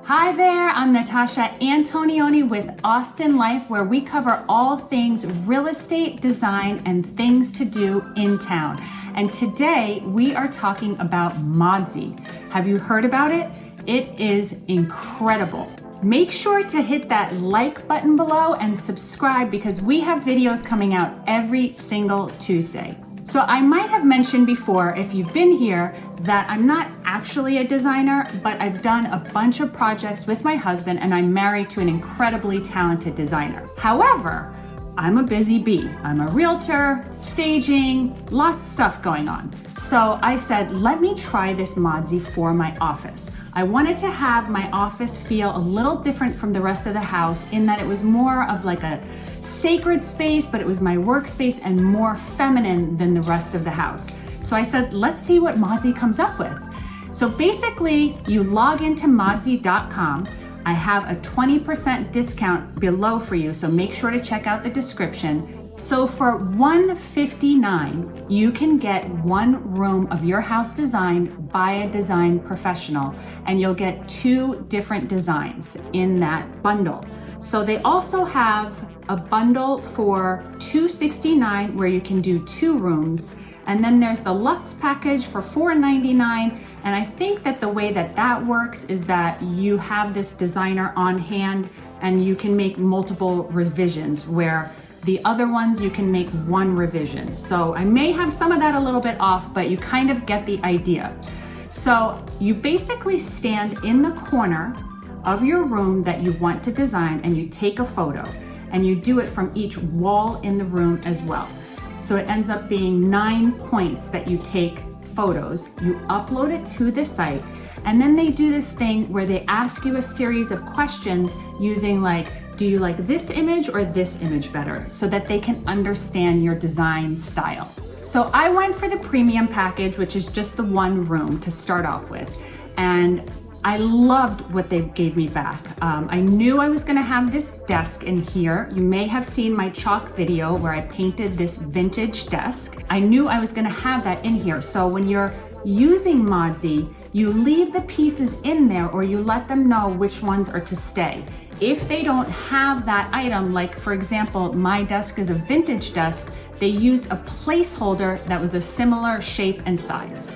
Hi there, I'm Natasha Antonioni with Austin Life, where we cover all things real estate, design, and things to do in town. And today we are talking about Modsy. Have you heard about it? It is incredible. Make sure to hit that like button below and subscribe because we have videos coming out every single Tuesday. So I might have mentioned before, if you've been here, that I'm not actually a designer, but I've done a bunch of projects with my husband and I'm married to an incredibly talented designer. However, I'm a busy bee. I'm a realtor, staging, lots of stuff going on. So I said, let me try this Modsy for my office. I wanted to have my office feel a little different from the rest of the house in that it was more of like a sacred space, but it was my workspace and more feminine than the rest of the house. So I said, let's see what Modsy comes up with. So basically, you log into modsy.com. I have a 20% discount below for you, so make sure to check out the description. So for $159, you can get one room of your house designed by a design professional, and you'll get 2 different designs in that bundle. So they also have a bundle for $269 where you can do 2 rooms. And then there's the Luxe package for $499. And I think that the way that that works is that you have this designer on hand and you can make multiple revisions, where the other ones you can make 1 revision. So I may have some of that a little bit off, but you kind of get the idea. So you basically stand in the corner of your room that you want to design and you take a photo, and you do it from each wall in the room as well. So it ends up being 9 points that you take photos, you upload it to the site, and then they do this thing where they ask you a series of questions using like, do you like this image or this image better, so that they can understand your design style. So I went for the premium package, which is just the 1 room to start off with. And I loved what they gave me back. I knew I was gonna have this desk in here. You may have seen my chalk video where I painted this vintage desk. I knew I was gonna have that in here. So when you're using Modsy, you leave the pieces in there or you let them know which ones are to stay. If they don't have that item, like for example, my desk is a vintage desk, they used a placeholder that was a similar shape and size.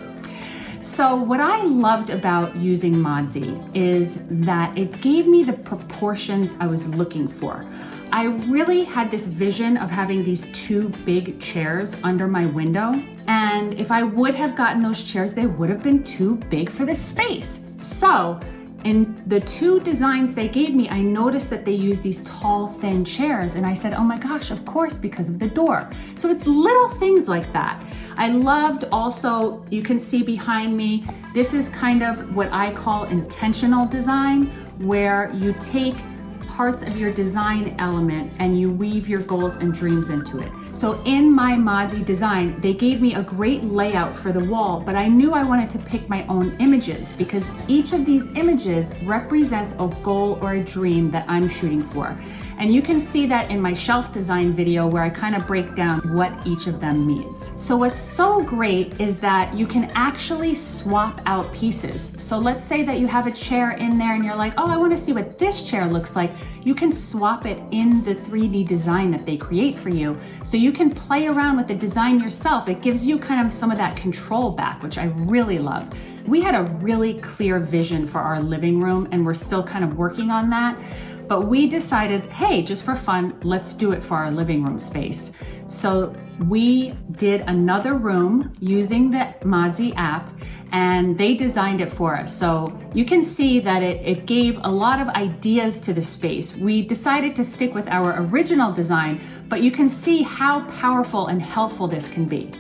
So what I loved about using Modsy is that it gave me the proportions I was looking for. I really had this vision of having these 2 big chairs under my window. And if I would have gotten those chairs, they would have been too big for the space. So in the 2 designs they gave me, I noticed that they used these tall, thin chairs. And I said, oh my gosh, of course, because of the door. So it's little things like that. I loved also, you can see behind me, this is kind of what I call intentional design, where you take parts of your design element and you weave your goals and dreams into it. So in my Modsy design, they gave me a great layout for the wall, but I knew I wanted to pick my own images because each of these images represents a goal or a dream that I'm shooting for. And you can see that in my shelf design video where I kind of break down what each of them means. So what's so great is that you can actually swap out pieces. So let's say that you have a chair in there and you're like, oh, I want to see what this chair looks like. You can swap it in the 3D design that they create for you. So you can play around with the design yourself. It gives you kind of some of that control back, which I really love. We had a really clear vision for our living room and we're still kind of working on that. But we decided, hey, just for fun, let's do it for our living room space. So we did another room using the Modsy app and they designed it for us. So you can see that it gave a lot of ideas to the space. We decided to stick with our original design, but you can see how powerful and helpful this can be.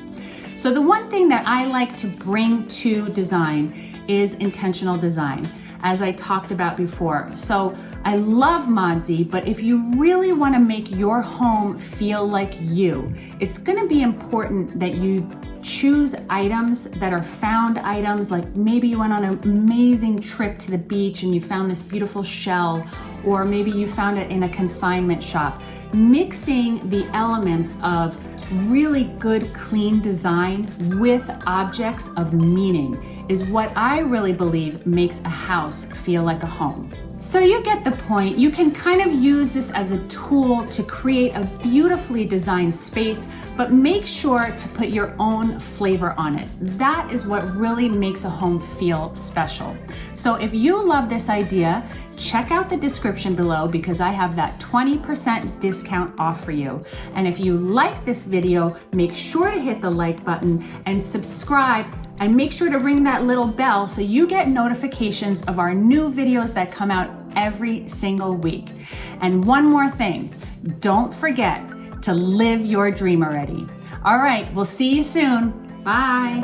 So the one thing that I like to bring to design is intentional design, as I talked about before. So I love Modsy, but if you really want to make your home feel like you, it's going to be important that you choose items that are found items. Like maybe you went on an amazing trip to the beach and you found this beautiful shell, or maybe you found it in a consignment shop. Mixing the elements of really good, clean design with objects of meaning is what I really believe makes a house feel like a home. So you get the point. You can kind of use this as a tool to create a beautifully designed space, but make sure to put your own flavor on it. That is what really makes a home feel special. So if you love this idea, check out the description below because I have that 20% discount off for you. And if you like this video, make sure to hit the like button and subscribe, and make sure to ring that little bell so you get notifications of our new videos that come out every single week. And one more thing, don't forget to live your dream already. All right, we'll see you soon. Bye.